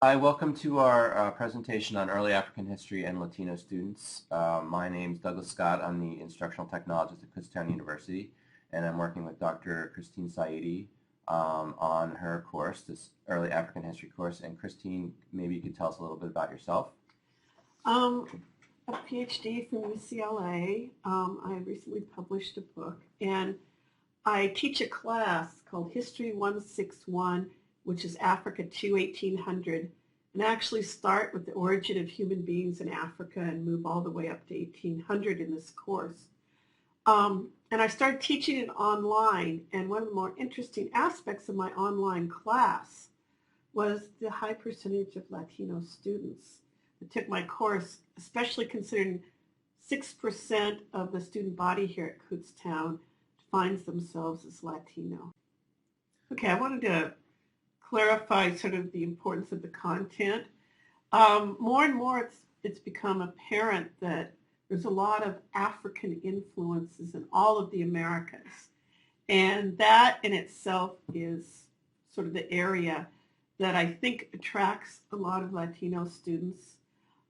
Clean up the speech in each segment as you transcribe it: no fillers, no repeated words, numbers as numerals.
Hi, welcome to our presentation on early African history and Latino students. My name is Douglas Scott. I'm the Instructional Technologist at Kutztown University, and I'm working with Dr. Christine Saidi on her course, this early African history course. And Christine, maybe you could tell us a little bit about yourself. Um, a PhD from UCLA. I recently published a book, and I teach a class called History 161, which is Africa to 1800, and actually start with the origin of human beings in Africa and move all the way up to 1800 in this course. And I started teaching it online, and one of the more interesting aspects of my online class was the high percentage of Latino students that took my course, especially considering 6% of the student body here at Kutztown defines themselves as Latino. Okay, I wanted to clarify sort of the importance of the content. More and more it's become apparent that there's a lot of African influences in all of the Americas. And that in itself is sort of the area that I think attracts a lot of Latino students.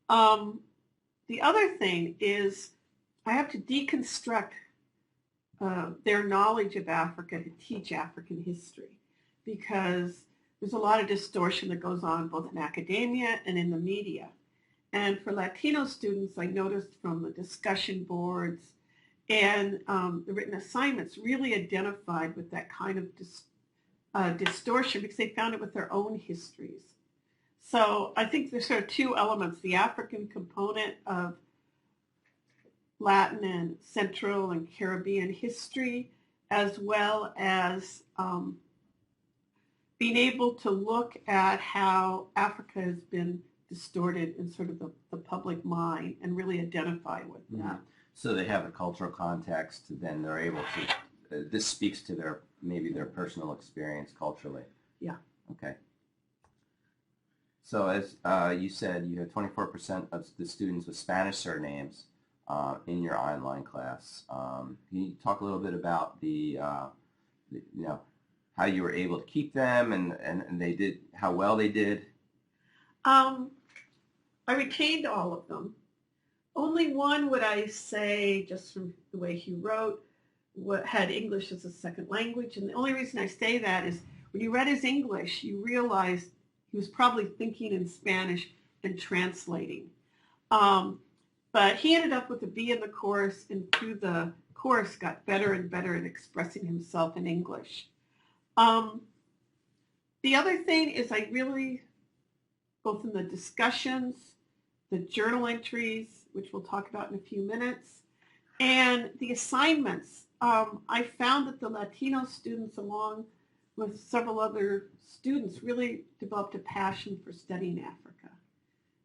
The other thing is I have to deconstruct their knowledge of Africa to teach African history, because there's a lot of distortion that goes on both in academia and in the media. And for Latino students, I noticed from the discussion boards and the written assignments really identified with that kind of distortion because they found it with their own histories. So I think there's sort of two elements, the African component of Latin and Central and Caribbean history, as well as being able to look at how Africa has been distorted in sort of the public mind and really identify with that. So they have a cultural context, then they're able to, this speaks to maybe their personal experience culturally. Yeah. Okay. So as you said, you had 24% of the students with Spanish surnames in your online class. Can you talk a little bit about how you were able to keep them and they did, how well they did? I retained all of them. Only one would I say, just from the way he wrote, had English as a second language. And the only reason I say that is when you read his English, you realized he was probably thinking in Spanish and translating. But he ended up with a B in the course, and through the course got better and better at expressing himself in English. The other thing is I really, both in the discussions, the journal entries, which we'll talk about in a few minutes, and the assignments, I found that the Latino students, along with several other students, really developed a passion for studying Africa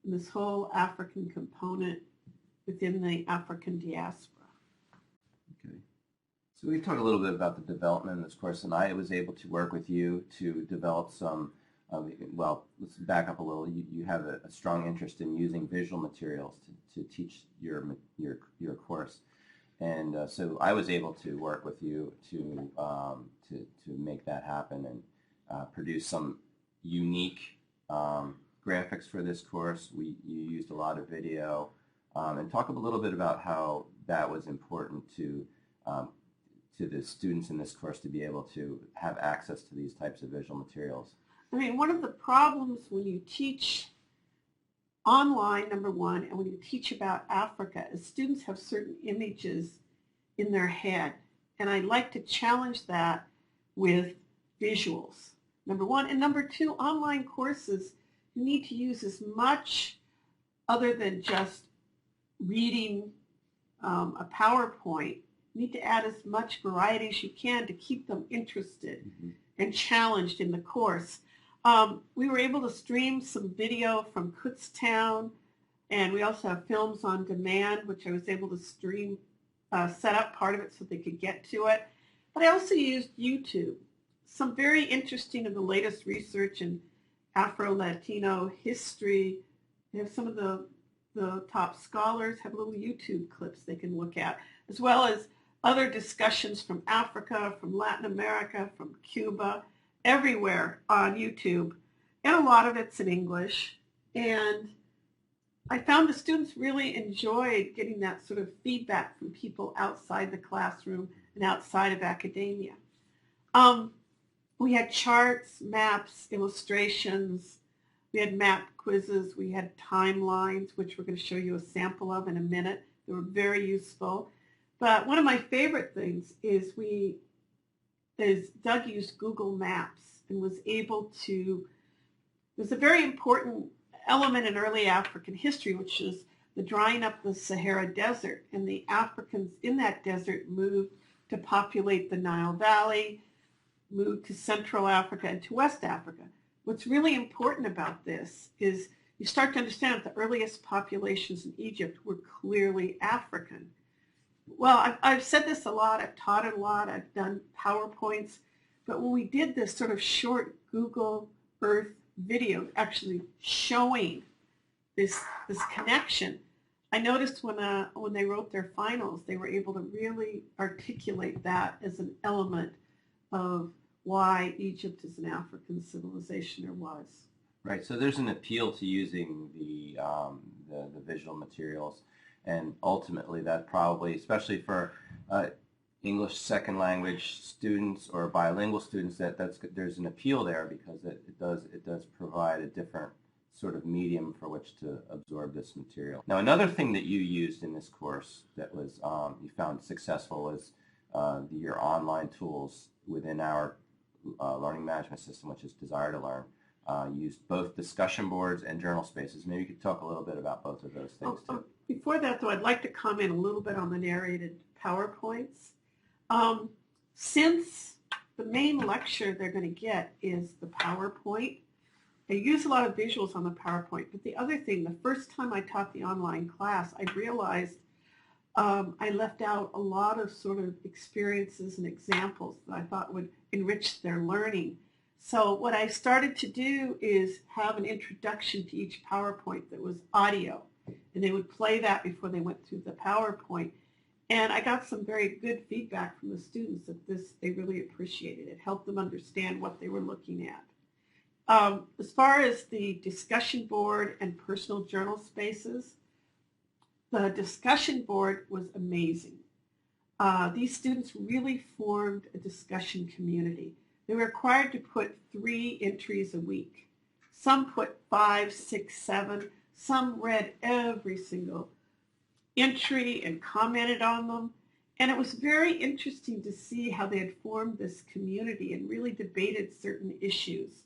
and this whole African component within the African diaspora. Okay. So we talked a little bit about the development of this course, and I was able to work with you to develop some well, let's back up a little. You have a strong interest in using visual materials to teach your course, and so I was able to work with you to make that happen and produce some unique graphics for this course. You used a lot of video, and talk a little bit about how that was important to the students in this course to be able to have access to these types of visual materials. I mean, one of the problems when you teach online, number one, and when you teach about Africa, is students have certain images in their head. And I like to challenge that with visuals, number one. And number two, online courses, you need to use as much other than just reading a PowerPoint. You need to add as much variety as you can to keep them interested and challenged in the course. We were able to stream some video from Kutztown, and we also have films on demand, which I was able to stream, set up part of it so they could get to it. But I also used YouTube. Some very interesting of the latest research in Afro-Latino history. They have some of the top scholars have little YouTube clips they can look at, as well as other discussions from Africa, from Latin America, from Cuba, everywhere on YouTube. and a lot of it's in English. And I found the students really enjoyed getting that sort of feedback from people outside the classroom and outside of academia. Um, we had charts, maps, illustrations. We had map quizzes. We had timelines, which we're going to show you a sample of in a minute. They were very useful. But one of my favorite things is Doug used Google Maps and was able to, there's a very important element in early African history, which is the drying up the Sahara Desert, and the Africans in that desert moved to populate the Nile Valley, moved to Central Africa and to West Africa. What's really important about this is you start to understand that the earliest populations in Egypt were clearly African. Well, I've said this a lot, I've taught it a lot, I've done PowerPoints, but when we did this sort of short Google Earth video actually showing this connection, I noticed when they wrote their finals, they were able to really articulate that as an element of why Egypt is an African civilization or was. Right. So there's an appeal to using the visual materials, and ultimately that probably, especially for English second language students or bilingual students, there's an appeal there because it does provide a different sort of medium for which to absorb this material. Now, another thing that you used in this course that was you found successful is your online tools within our learning management system, which is Desire to Learn. Used both discussion boards and journal spaces. Maybe you could talk a little bit about both of those things too. Before that, though, I'd like to comment a little bit on the narrated PowerPoints. Since the main lecture they're going to get is the PowerPoint, I use a lot of visuals on the PowerPoint, but the other thing, the first time I taught the online class, I realized I left out a lot of sort of experiences and examples that I thought would enrich their learning. So what I started to do is have an introduction to each PowerPoint that was audio, and they would play that before they went through the PowerPoint. And I got some very good feedback from the students that they really appreciated it. It helped them understand what they were looking at. As far as the discussion board and personal journal spaces, the discussion board was amazing. These students really formed a discussion community. They were required to put 3 entries a week. Some put 5, 6, 7. Some read every single entry and commented on them. And it was very interesting to see how they had formed this community and really debated certain issues.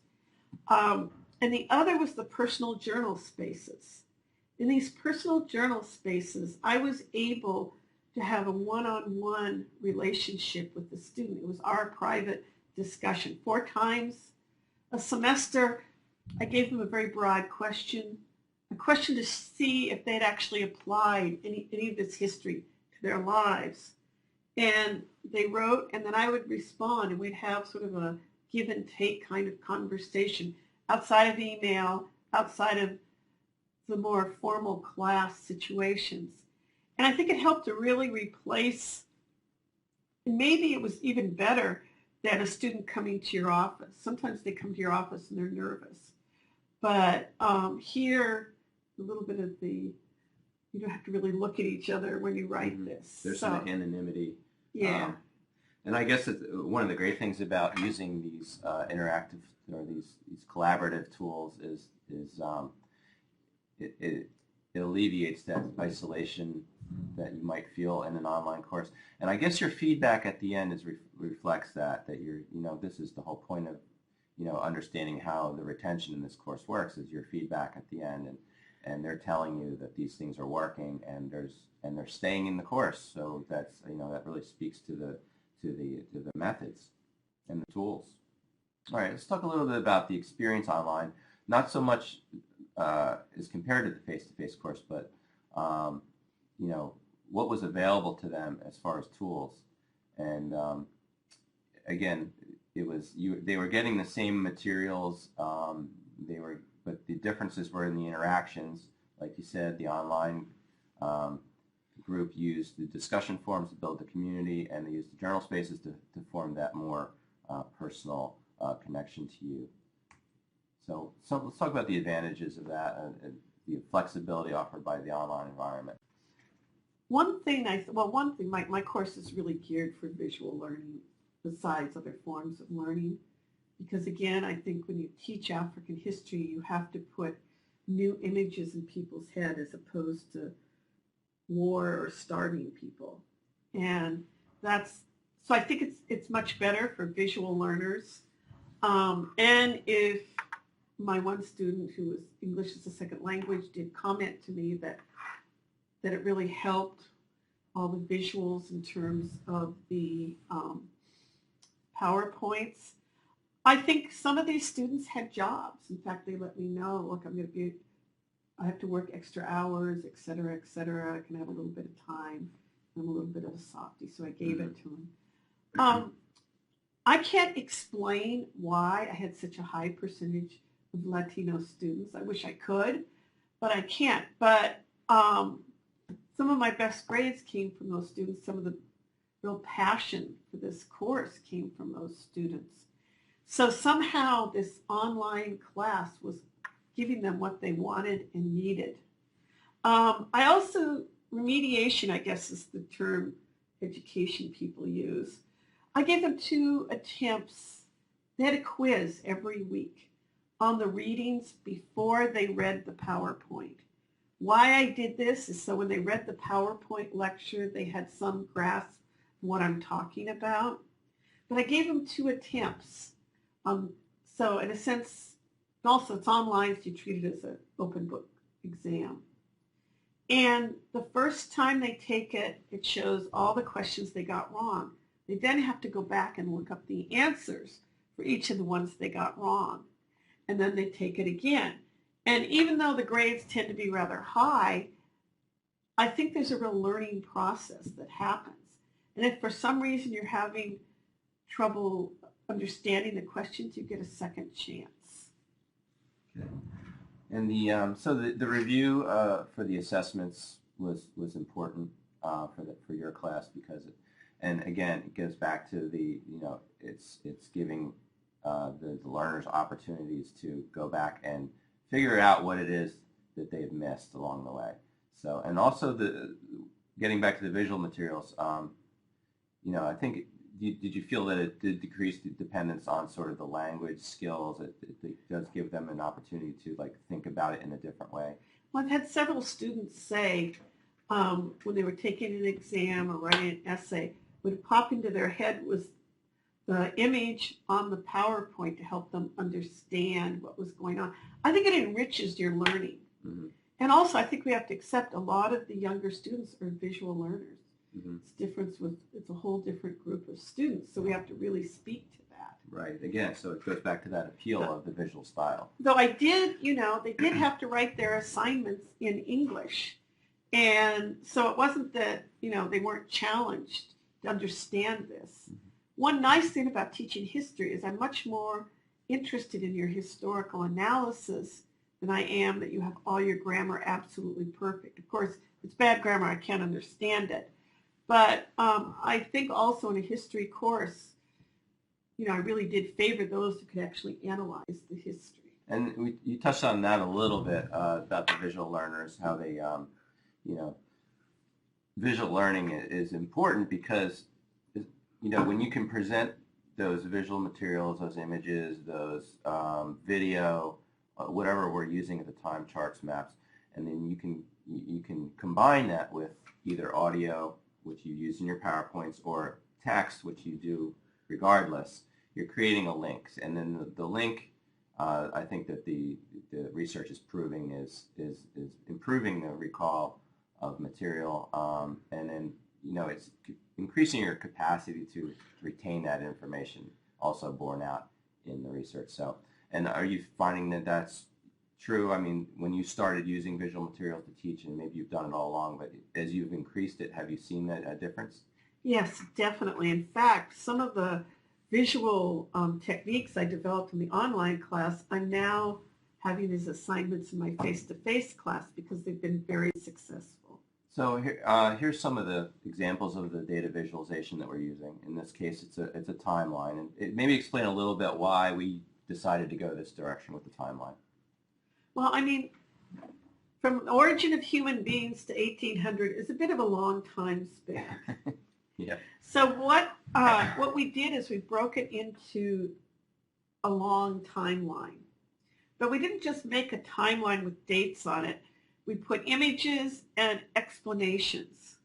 And the other was the personal journal spaces. In these personal journal spaces, I was able to have a one-on-one relationship with the student. It was our private discussion. 4 times a semester, I gave them a very broad question, a question to see if they'd actually applied any of this history to their lives. And they wrote, and then I would respond, and we'd have sort of a give and take kind of conversation outside of email, outside of the more formal class situations. And I think it helped to really replace, and maybe it was even better than a student coming to your office. Sometimes they come to your office and they're nervous. But here, a little bit of you don't have to really look at each other when you write this. There's some anonymity. Yeah. And I guess one of the great things about using these interactive or these collaborative tools is it alleviates that isolation that you might feel in an online course. And I guess your feedback at the end reflects that this is the whole point of understanding how the retention in this course works, is your feedback at the end, and they're telling you that these things are working and they're staying in the course. So that's that really speaks to the methods and the tools. All right, let's talk a little bit about the experience online. Not so much as compared to the face-to-face course, but what was available to them as far as tools. And again, they were getting the same materials. But the differences were in the interactions. Like you said, the online group used the discussion forums to build the community, and they used the journal spaces to form that more personal connection to you. So let's talk about the advantages of that and the flexibility offered by the online environment. One thing my course is really geared for visual learning besides other forms of learning. Because again, I think when you teach African history, you have to put new images in people's head as opposed to war or starving people. And so I think it's much better for visual learners. And if my one student who was English as a second language did comment to me that it really helped all the visuals in terms of the PowerPoints. I think some of these students had jobs. In fact, they let me know, look, I have to work extra hours, et cetera, et cetera. I can have a little bit of time. I'm a little bit of a softie, so I gave it to them. I can't explain why I had such a high percentage of Latino students. I wish I could, but I can't. But some of my best grades came from those students. Some of the real passion for this course came from those students. So somehow this online class was giving them what they wanted and needed. I also, remediation, I guess is the term education people use. I gave them 2 attempts. They had a quiz every week on the readings before they read the PowerPoint. Why I did this is so when they read the PowerPoint lecture, they had some grasp of what I'm talking about. But I gave them 2 attempts. So in a sense, also it's online, so you treat it as an open book exam. And the first time they take it, it shows all the questions they got wrong. They then have to go back and look up the answers for each of the ones they got wrong. And then they take it again. And even though the grades tend to be rather high, I think there's a real learning process that happens. And if for some reason you're having trouble understanding the questions, you get a second chance. Okay. And the review for the assessments was important for your class because and again it goes back to it's giving the learners opportunities to go back and figure out what it is that they've missed along the way. So and also getting back to the visual materials, I think. Did you feel that it did decrease the dependence on sort of the language skills? It does give them an opportunity to think about it in a different way. Well, I've had several students say when they were taking an exam or writing an essay, what would pop into their head was the image on the PowerPoint to help them understand what was going on. I think it enriches your learning. Mm-hmm. And also I think we have to accept a lot of the younger students are visual learners. Mm-hmm. It's a whole different group of students, so we have to really speak to that. Right. Again, so it goes back to that appeal of the visual style. Though they did have to write their assignments in English, and so it wasn't that they weren't challenged to understand this. Mm-hmm. One nice thing about teaching history is I'm much more interested in your historical analysis than I am that you have all your grammar absolutely perfect. Of course, if it's bad grammar, I can't understand it. But I think also in a history course, I really did favor those who could actually analyze the history. And you touched on that a little bit about the visual learners, how they, visual learning is important because, when you can present those visual materials, those images, those video, whatever we're using at the time, charts, maps, and then you can combine that with either audio, which you use in your PowerPoints, or text, which you do regardless. You're creating a link, and then the link, I think that the research is proving is improving the recall of material, and then it's increasing your capacity to retain that information, also borne out in the research. So, and are you finding that that's true? I mean, when you started using visual materials to teach, and maybe you've done it all along, but as you've increased it, have you seen that difference? Yes, definitely. In fact, some of the visual techniques I developed in the online class, I'm now having as assignments in my face-to-face class because they've been very successful. So here's some of the examples of the data visualization that we're using. In this case, it's a timeline, and maybe explain a little bit why we decided to go this direction with the timeline? Well, I mean, from the origin of human beings to 1800 is a bit of a long time span. Yeah. So what we did is we broke it into a long timeline. But we didn't just make a timeline with dates on it. We put images and explanations.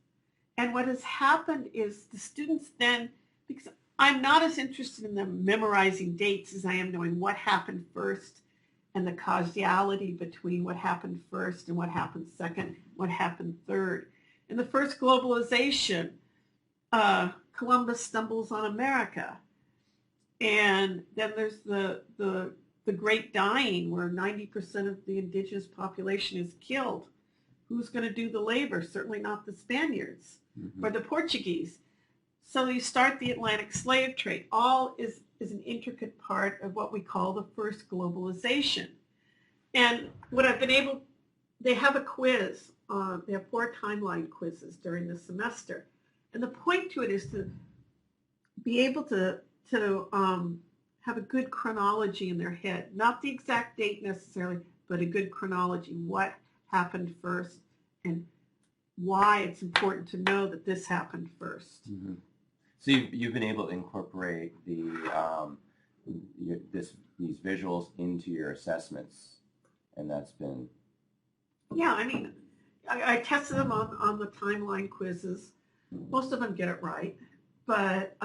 And what has happened is the students then, because I'm not as interested in them memorizing dates as I am knowing what happened first and the causality between what happened first and what happened second, what happened third. In the first globalization, Columbus stumbles on America. And then there's the Great Dying, where 90% of the indigenous population is killed. Who's going to do the labor? Certainly not the Spaniards or the Portuguese. So you start the Atlantic slave trade. All is an intricate part of what we call the first globalization. And what I've been able, they have a quiz. They have 4 timeline quizzes during the semester. And the point to it is to be able to have a good chronology in their head. Not the exact date necessarily, but a good chronology. What happened first and why it's important to know that this happened first. Mm-hmm. So you've been able to incorporate these visuals into your assessments, and that's been... Yeah, I mean, I tested them on the timeline quizzes. Most of them get it right, but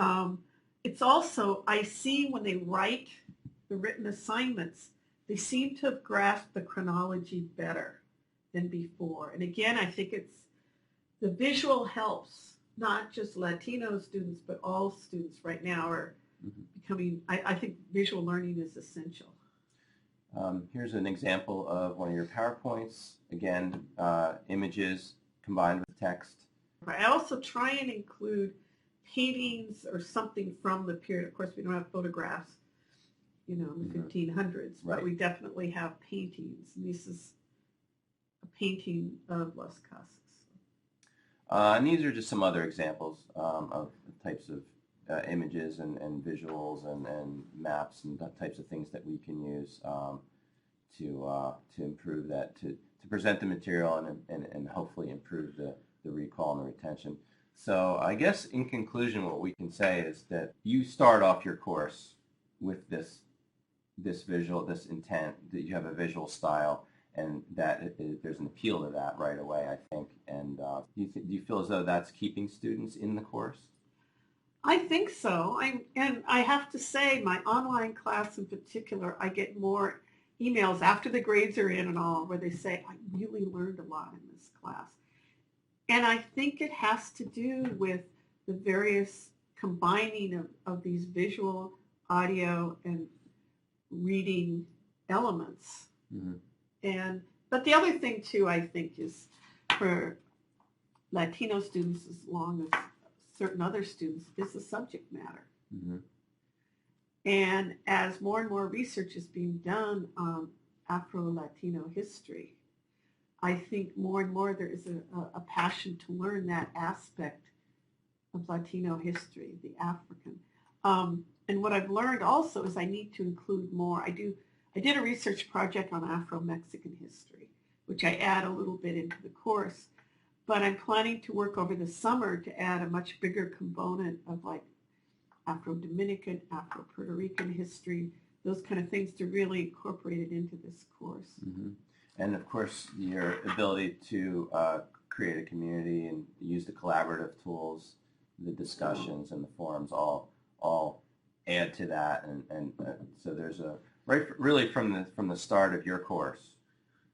it's also, I see when they write the written assignments, they seem to have grasped the chronology better than before. And again, I think it's the visual helps, not just Latino students, but all students right now are becoming, I think visual learning is essential. Here's an example of one of your PowerPoints. Again, images combined with text. I also try and include paintings or something from the period. Of course, we don't have photographs, in the 1500s, but we definitely have paintings. And this is a painting of Las Casas. And these are just some other examples of types of images and visuals and maps and types of things that we can use to improve that, to present the material and hopefully improve the recall and the retention. So I guess in conclusion, what we can say is that you start off your course with this visual, this intent, that you have a visual style, and that there's an appeal to that right away, I think. And do you feel as though that's keeping students in the course? I think so. And I have to say, my online class in particular, I get more emails after the grades are in and all, where they say, I really learned a lot in this class. And I think it has to do with the various combining of these visual, audio, and reading elements. Mm-hmm. But the other thing, too, I think, is for Latino students, as long as certain other students, is the subject matter. Mm-hmm. And as more and more research is being done on Afro-Latino history, I think more and more there is a passion to learn that aspect of Latino history, the African. And what I've learned also is I need to include more. I did a research project on Afro-Mexican history, which I add a little bit into the course. But I'm planning to work over the summer to add a much bigger component of like Afro-Dominican, Afro-Puerto Rican history, those kind of things to really incorporate it into this course. Mm-hmm. And of course, your ability to create a community and use the collaborative tools, the discussions and the forums all add to that. And so there's really from the start of your course,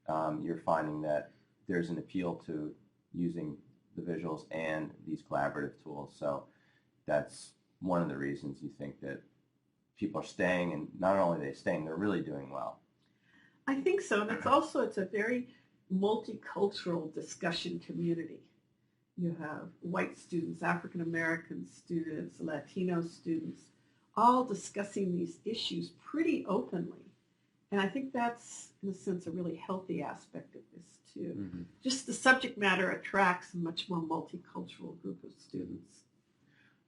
you're finding that there's an appeal to using the visuals and these collaborative tools. So that's one of the reasons you think that people are staying, and not only are they staying, they're really doing well. I think so, and it's a very multicultural discussion community. You have white students, African American students, Latino students, all discussing these issues pretty openly. And I think that's, in a sense, a really healthy aspect of this, too. Mm-hmm. Just the subject matter attracts a much more multicultural group of students.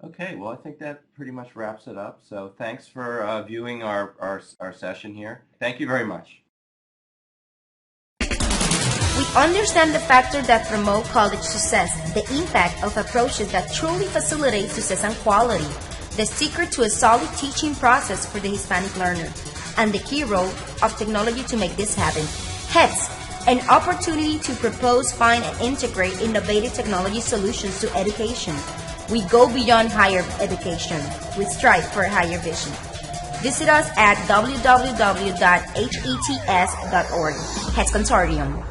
Okay, well, I think that pretty much wraps it up. So thanks for viewing our session here. Thank you very much. We understand the factors that promote college success, the impact of approaches that truly facilitate success and quality, the secret to a solid teaching process for the Hispanic learner, and the key role of technology to make this happen. Hence, an opportunity to propose, find, and integrate innovative technology solutions to education. We go beyond higher education. We strive for a higher vision. Visit us at www.hets.org. HETS Consortium.